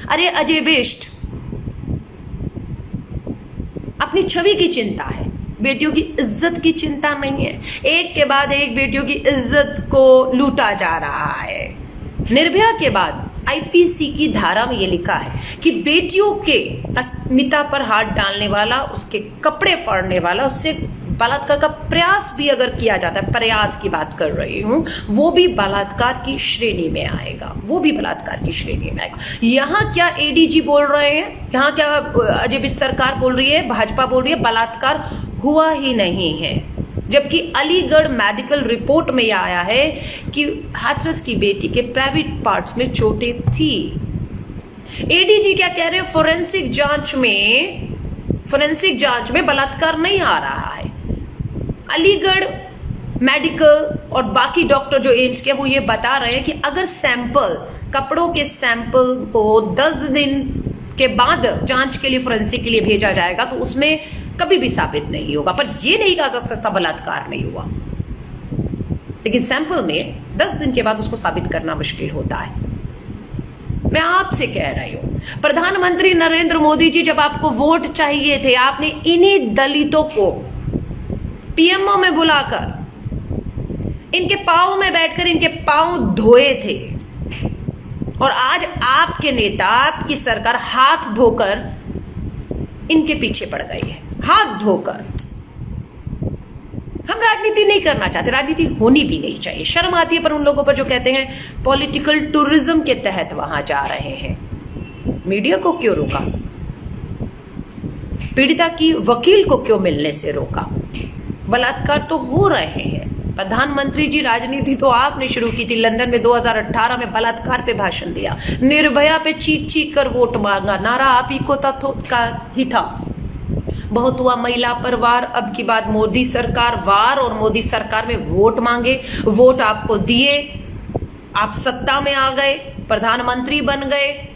अरे अजय बिष्ट, अपनी छवि की चिंता है, बेटियों की इज्जत की चिंता नहीं है। एक के बाद एक बेटियों की इज्जत को लूटा जा रहा है। निर्भया के बाद आईपीसी की धारा में ये लिखा है कि बेटियों के अस्मिता पर हाथ डालने वाला, उसके कपड़े फाड़ने वाला, उससे बलात्कार का प्रयास भी अगर किया जाता है, प्रयास की बात कर रही हूं, वो भी बलात्कार की श्रेणी में आएगा, वो भी बलात्कार की श्रेणी में आएगा। यहाँ क्या एडीजी बोल रहे हैं, यहाँ क्या अजय बिष्ट सरकार बोल रही है, भाजपा बोल रही है बलात्कार हुआ ही नहीं है, जबकि अलीगढ़ मेडिकल रिपोर्ट में यह आया है कि हाथरस की बेटी के प्राइवेट पार्ट्स में चोटें थी। एडीजी क्या कह रहे हैं, फोरेंसिक जांच में बलात्कार नहीं आ रहा है। अलीगढ़ मेडिकल और बाकी डॉक्टर जो एम्स के, वो ये बता रहे हैं कि अगर सैंपल, कपड़ों के सैंपल को 10 दिन के बाद जांच के लिए, फोरेंसिक के लिए भेजा जाएगा तो उसमें कभी भी साबित नहीं होगा। पर यह नहीं कहा जा सकता बलात्कार नहीं हुआ, लेकिन सैंपल में 10 दिन के बाद उसको साबित करना मुश्किल होता है। मैं आपसे कह रही हूं, प्रधानमंत्री नरेंद्र मोदी जी, जब आपको वोट चाहिए थे, आपने इन्हीं दलितों को पीएमओ में बुलाकर इनके पांव में बैठकर इनके पांव धोए थे। और आज आपके नेता, आपकी सरकार हाथ धोकर इनके पीछे पड़ गई है, हाथ धोकर। हम राजनीति नहीं करना चाहते, राजनीति होनी भी नहीं चाहिए। शर्म आती है पर उन लोगों पर जो कहते हैं पॉलिटिकल टूरिज्म के तहत वहां जा रहे हैं। मीडिया को क्यों रोका? पीड़िता की वकील को क्यों मिलने से रोका? बलात्कार तो हो रहे हैं। प्रधानमंत्री जी, राजनीति तो आपने शुरू की थी। लंदन में 2018 में बलात्कार पे भाषण दिया, निर्भया पे चीख चीख कर वोट मांगा, नारा आप ही को का ही था। बहुत हुआ महिला पर वार, अब की बात मोदी सरकार वार, और मोदी सरकार में वोट मांगे, वोट आपको दिए, आप सत्ता में आ गए, प्रधानमंत्री बन गए,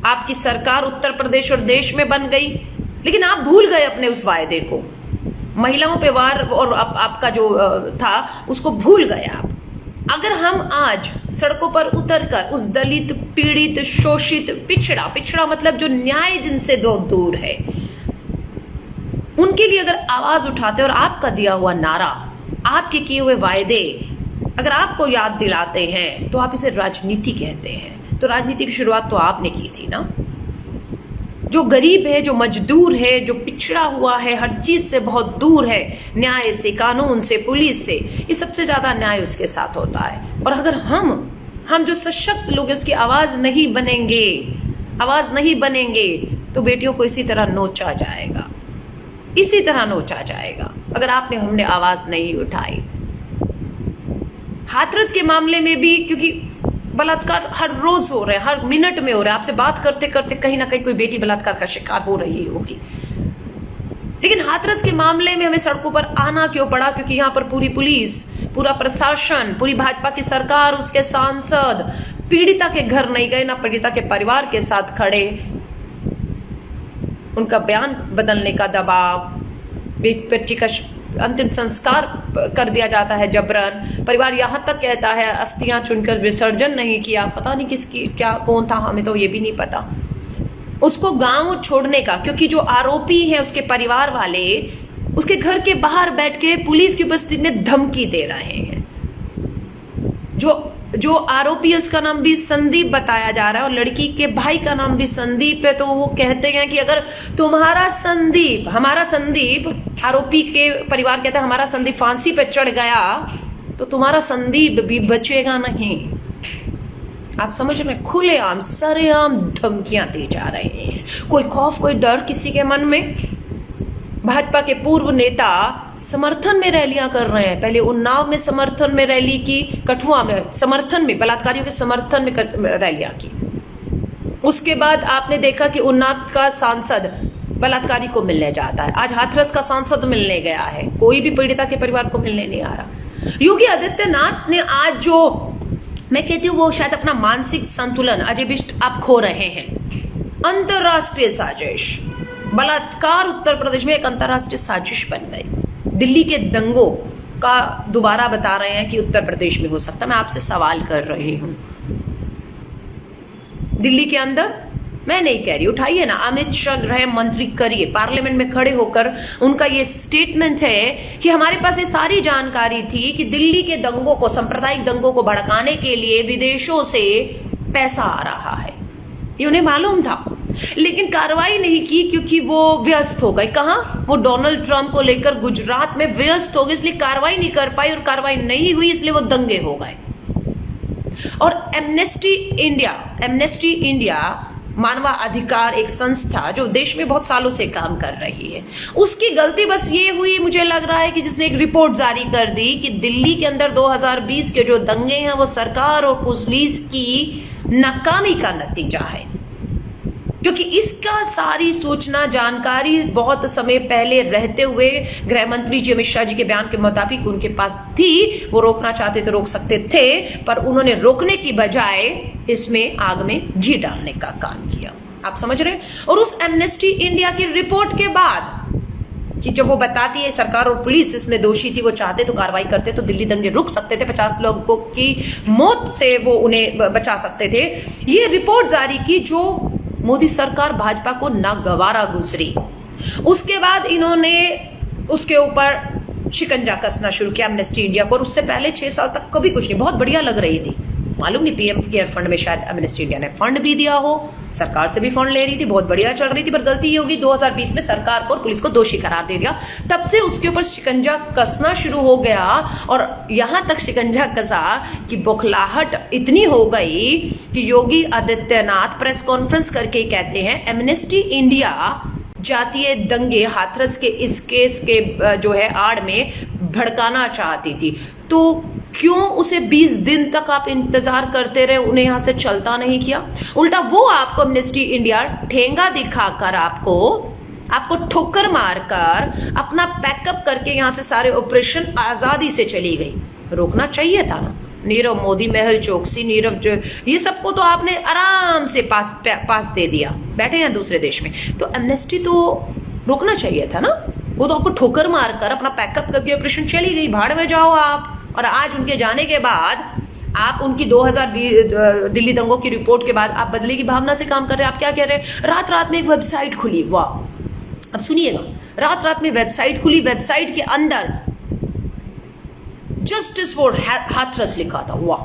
आपकी सरकार उत्तर प्रदेश और देश में बन गई, लेकिन आप भूल गए अपने उस वायदे को। महिलाओं पे वार और आपका जो था उसको भूल गए आप। अगर हम आज सड़कों पर उतरकर उस दलित, पीड़ित, शोषित, पिछड़ा मतलब जो न्याय जिनसे दूर है, उनके लिए अगर आवाज उठाते और आपका दिया हुआ नारा, आपके किए हुए वायदे अगर आपको याद दिलाते हैं, तो आप इसे राजनीति कहते हैं। तो राजनीति की शुरुआत तो आपने की थी ना। जो गरीब है, जो मजदूर है, जो पिछड़ा हुआ है, हर चीज से बहुत दूर है, न्याय से, कानून से, पुलिस से, ये सबसे ज्यादा न्याय उसके साथ होता है। और अगर हम जो सशक्त लोग हैं उसकी आवाज नहीं बनेंगे तो बेटियों को इसी तरह नोचा जाएगा, अगर हमने आवाज नहीं उठाई। हाथरस के मामले में भी, क्योंकि बलात्कार हर रोज हो रहे हैं, हर मिनट में हो रहा है, आपसे बात करते करते कहीं ना कहीं कोई बेटी बलात्कार का शिकार हो रही होगी। लेकिन हाथरस के मामले में हमें सड़कों पर आना क्यों पड़ा? क्योंकि यहाँ पर पूरी पुलिस, पूरा प्रशासन, पूरी भाजपा की सरकार, उसके सांसद पीड़िता के घर नहीं गए, ना पीड़िता के परिवार के साथ खड़े। उनका बयान बदलने का दबाव, बेटी का अंतिम संस्कार कर दिया जाता है जबरन, परिवार यहाँ तक कहता है अस्थियां चुनकर विसर्जन नहीं किया। पता नहीं किसकी कौन था, हमें तो ये भी नहीं पता। उसको गांव छोड़ने का, क्योंकि जो आरोपी है उसके परिवार वाले उसके घर के बाहर बैठ के पुलिस की उपस्थिति में धमकी दे रहे हैं। जो आरोपी है उसका नाम भी संदीप बताया जा रहा है और लड़की के भाई का नाम भी संदीप है। तो वो कहते हैं कि अगर हमारा संदीप, आरोपी के परिवार कहता है हमारा संदीप फांसी पे चढ़ गया तो तुम्हारा संदीप भी बचेगा नहीं। आप समझ रहे? खुलेआम, सरेआम धमकियां दी जा रही हैं। कोई खौफ, कोई डर किसी के मन में? भाजपा के पूर्व नेता समर्थन में रैलियां कर रहे हैं। पहले उन्नाव में समर्थन में रैली की, कठुआ में समर्थन में, बलात्कारियों के समर्थन में रैलियां की। उसके बाद आपने देखा कि उन्नाव का सांसद बलात्कारी को मिलने जाता है। आज हाथरस का सांसद मिलने गया है, कोई भी पीड़िता के परिवार को मिलने नहीं आ रहा। योगी आदित्यनाथ ने आज जो, मैं कहती हूँ वो शायद अपना मानसिक संतुलन, अजय बिष्ट आप खो रहे हैं। अंतरराष्ट्रीय साजिश, बलात्कार उत्तर प्रदेश में एक अंतरराष्ट्रीय साजिश बन गई। दिल्ली के दंगों का दोबारा बता रहे हैं कि उत्तर प्रदेश में हो सकता है। मैं आपसे सवाल कर रही हूं, दिल्ली के अंदर मैं नहीं कह रही, उठाइए ना, अमित शाह गृह मंत्री करिए, पार्लियामेंट में खड़े होकर उनका ये स्टेटमेंट है कि हमारे पास ये सारी जानकारी थी कि दिल्ली के दंगों को, सांप्रदायिक दंगों को भड़काने के लिए विदेशों से पैसा आ रहा है, ये उन्हें मालूम था, लेकिन कार्रवाई नहीं की क्योंकि वो व्यस्त हो गए। कहां? वो डोनाल्ड ट्रंप को लेकर गुजरात में व्यस्त हो गए, इसलिए कार्रवाई नहीं कर पाई, और कार्रवाई नहीं हुई इसलिए वो दंगे हो गए। और एमनेस्टी इंडिया मानवाधिकार एक संस्था जो देश में बहुत सालों से काम कर रही है, उसकी गलती बस ये हुई, मुझे लग रहा है कि जिसने एक रिपोर्ट जारी कर दी कि दिल्ली के अंदर 2020 के जो दंगे हैं वो सरकार और पुलिस की नाकामी का नतीजा है, क्योंकि इसका सारी सूचना जानकारी बहुत समय पहले रहते हुए गृह मंत्री जी अमित शाह जी के बयान के मुताबिक उनके पास थी। वो रोकना चाहते तो रोक सकते थे, पर उन्होंने रोकने की बजाय इसमें आग में घी डालने का काम किया। आप समझ रहे हैं? और उस एमनेस्टी इंडिया की रिपोर्ट के बाद कि जब वो बताती है सरकार और पुलिस इसमें दोषी थी, वो चाहते तो कार्रवाई करते तो दिल्ली दंगे रुक सकते थे, 50 लोगों की मौत से वो उन्हें बचा सकते थे। ये रिपोर्ट जारी की जो मोदी सरकार भाजपा को नागवारा गुजरी। उसके बाद इन्होंने उसके ऊपर शिकंजा कसना शुरू किया एमनेस्टी इंडिया को, और उससे पहले 6 साल तक कभी कुछ नहीं, बहुत बढ़िया लग रही थी। मालूम नहीं, पीएम केयर फंड में शायद एमनेस्टी इंडिया ने फंड भी दिया हो, सरकार से भी फंड ले रही थी, बहुत बढ़िया चल रही थी, पर गलती ये होगी 2020 में सरकार को और पुलिस को दोषी करार दे दिया। तब से उसके ऊपर शिकंजा कसना शुरू हो गया, और यहां तक शिकंजा कसा कि बौखलाहट इतनी हो गई कि योगी आदित्यनाथ प्रेस कॉन्फ्रेंस करके कहते हैं एमनेस्टी इंडिया जातीय दंगे हाथरस के इस केस के जो है आड़ में भड़काना चाहती थी। तो क्यों उसे 20 दिन तक आप इंतजार करते रहे, उन्हें यहां से चलता नहीं किया? उल्टा वो आपको एमनेस्टी इंडिया ठेंगा दिखाकर आपको ठोकर मारकर अपना पैकअप करके यहां से सारे ऑपरेशन आजादी से चली गई। रोकना चाहिए था ना। नीरव मोदी, मेहुल चोकसी, ये सबको तो आपने आराम से पास दे दिया, बैठे हैं दूसरे देश में। तो एमनेस्टी तो रोकना चाहिए था ना, वो तो आपको ठोकर मारकर अपना पैकअप करके ऑपरेशन चली गई, भाड़ में जाओ आप। और आज उनके जाने के बाद आप उनकी 2020 दिल्ली दंगों की रिपोर्ट के बाद आप बदले की भावना से काम कर रहे हैं। आप क्या कह रहे हैं? रात रात में एक वेबसाइट खुली, वाह, अब सुनिएगा, रात रात में वेबसाइट खुली, वेबसाइट के अंदर जस्टिस फॉर हाथरस लिखा था। वाह,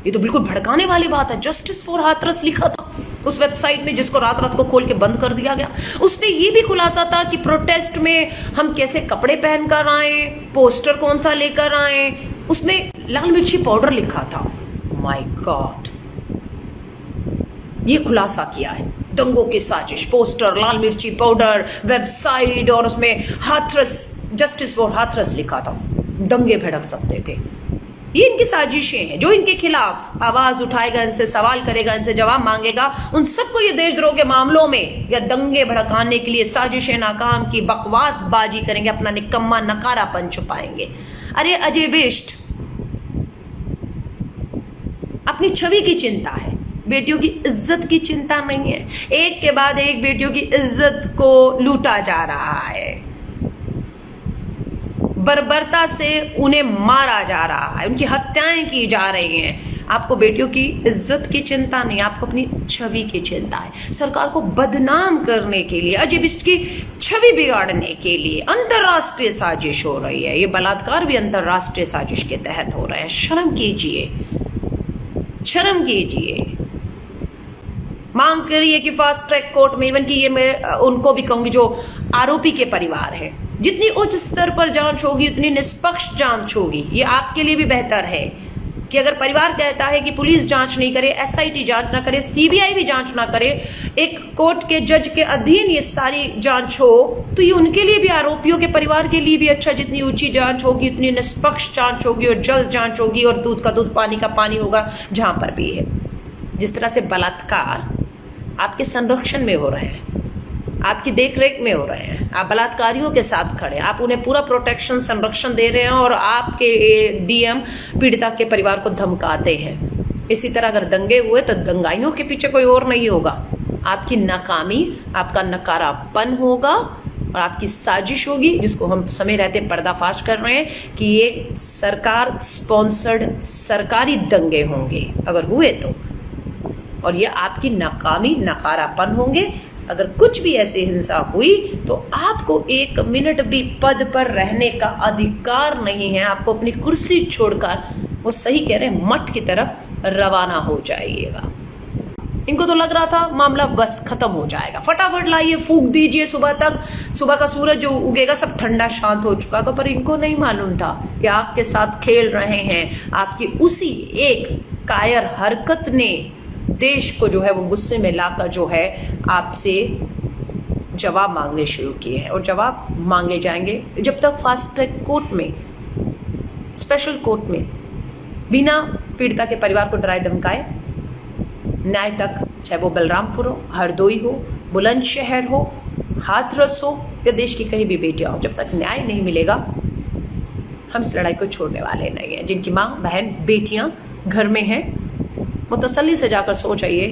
ये तो बिल्कुल भड़काने वाली बात है, जस्टिस फॉर हाथरस लिखा था उस वेबसाइट में, जिसको रात रात को खोल के बंद कर दिया गया। उसमें ये भी खुलासा था कि प्रोटेस्ट में हम कैसे कपड़े पहनकर आए, पोस्टर कौन सा लेकर आए, उसमें लाल मिर्ची पाउडर लिखा था। माय गॉड, ये खुलासा किया है, दंगों की साजिश, पोस्टर, लाल मिर्ची पाउडर, वेबसाइट, और उसमें हाथरस, जस्टिस फॉर हाथरस लिखा था, दंगे भड़क सकते थे। ये इनकी साजिशें हैं। जो इनके खिलाफ आवाज उठाएगा, इनसे सवाल करेगा, इनसे जवाब मांगेगा, उन सबको ये देशद्रोह के मामलों में या दंगे भड़काने के लिए साजिशें नाकाम की बकवासबाजी करेंगे, अपना निकम्मा नकारापन छुपाएंगे। अरे अजय बिष्ट, अपनी छवि की चिंता है, बेटियों की इज्जत की चिंता नहीं है। एक के बाद एक बेटियों की इज्जत को लूटा जा रहा है, बर्बरता से उन्हें मारा जा रहा है, उनकी हत्याएं की जा रही हैं। आपको बेटियों की इज्जत की चिंता नहीं, आपको अपनी छवि की चिंता है। सरकार को बदनाम करने के लिए, अजय बिष्ट की छवि बिगाड़ने के लिए अंतरराष्ट्रीय साजिश हो रही है। ये बलात्कार भी अंतरराष्ट्रीय साजिश के तहत हो रहे हैं। शर्म कीजिए, शर्म कीजिए। मांग करिए कि फास्ट ट्रैक कोर्ट में, इवन कि ये मैं उनको भी कहूंगी जो आरोपी के परिवार है, जितनी उच्च स्तर पर जांच होगी उतनी निष्पक्ष जांच होगी। ये आपके लिए भी बेहतर है कि अगर परिवार कहता है कि पुलिस जांच नहीं करे, एसआईटी जांच ना करे, सीबीआई भी जांच ना करे, एक कोर्ट के जज के अधीन ये सारी जांच हो, तो ये उनके लिए भी, आरोपियों के परिवार के लिए भी अच्छा। जितनी ऊंची जांच होगी उतनी निष्पक्ष जांच होगी और जल्द जांच होगी, और दूध का दूध पानी का पानी होगा जहां पर भी है। जिस तरह से बलात्कार आपके संरक्षण में हो रहे हैं, आपकी देखरेख में हो रहे हैं, आप बलात्कारियों के साथ खड़े, आप उन्हें पूरा प्रोटेक्शन, संरक्षण दे रहे हैं, और आपके डीएम पीड़िता के परिवार को धमकाते हैं। इसी तरह अगर दंगे हुए तो दंगाइयों के पीछे कोई और नहीं होगा, आपकी नाकामी, आपका नकारापन होगा और आपकी साजिश होगी, जिसको हम समय रहते पर्दाफाश कर रहे हैं कि ये सरकार स्पॉन्सर्ड सरकारी दंगे होंगे। अगर हुए तो और ये आपकी नाकामी, नकारापन होंगे। अगर कुछ भी ऐसी हिंसा हुई तो आपको 1 मिनट भी पद पर रहने का अधिकार नहीं है। आपको अपनी कुर्सी छोड़कर, वो सही कह रहे हैं, मठ की तरफ रवाना हो जाइएगा। इनको तो लग रहा था मामला बस खत्म हो जाएगा, फटाफट लाइए, फूंक दीजिए, सुबह तक, सुबह का सूरज जो उगेगा सब ठंडा शांत हो चुका था। पर इनको नहीं मालूम था कि आपके साथ खेल रहे हैं। आपकी उसी एक कायर हरकत ने देश को जो है वो गुस्से में लाकर जो है आपसे जवाब मांगने शुरू किए हैं, और जवाब मांगे जाएंगे जब तक फास्ट ट्रैक कोर्ट में, स्पेशल कोर्ट में बिना पीड़िता के परिवार को डराए धमकाए न्याय तक, चाहे वो बलरामपुर हो, हरदोई हो, बुलंदशहर हो, हाथरस हो या देश की कहीं भी बेटियां हो, जब तक न्याय नहीं मिलेगा हम इस लड़ाई को छोड़ने वाले नहीं हैं। जिनकी माँ, बहन, बेटियां घर में हैं वो तसल्ली से जाकर सो जाइए,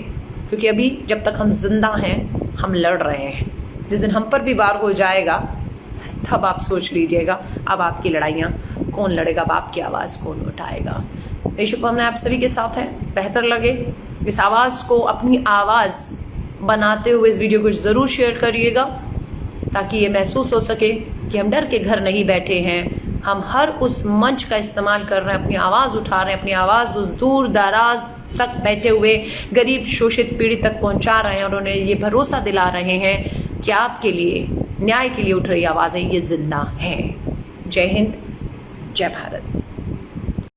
क्योंकि अभी जब तक हम जिंदा हैं हम लड़ रहे हैं। जिस दिन हम पर भी वार हो जाएगा तब आप सोच लीजिएगा अब आपकी लड़ाइयाँ कौन लड़ेगा, अब आपकी आवाज़ कौन उठाएगा। ये शुभकामनाएं आप सभी के साथ है। बेहतर लगे इस आवाज़ को अपनी आवाज़ बनाते हुए इस वीडियो को ज़रूर शेयर करिएगा, ताकि ये महसूस हो सके कि हम डर के घर नहीं बैठे हैं। हम हर उस मंच का इस्तेमाल कर रहे हैं, अपनी आवाज़ उठा रहे हैं, अपनी आवाज़ उस दूर दराज तक बैठे हुए गरीब, शोषित, पीड़ित तक पहुंचा रहे हैं, और उन्हें ये भरोसा दिला रहे हैं कि आपके लिए, न्याय के लिए उठ रही आवाज़ें ये जिंदा हैं। जय हिंद, जय भारत।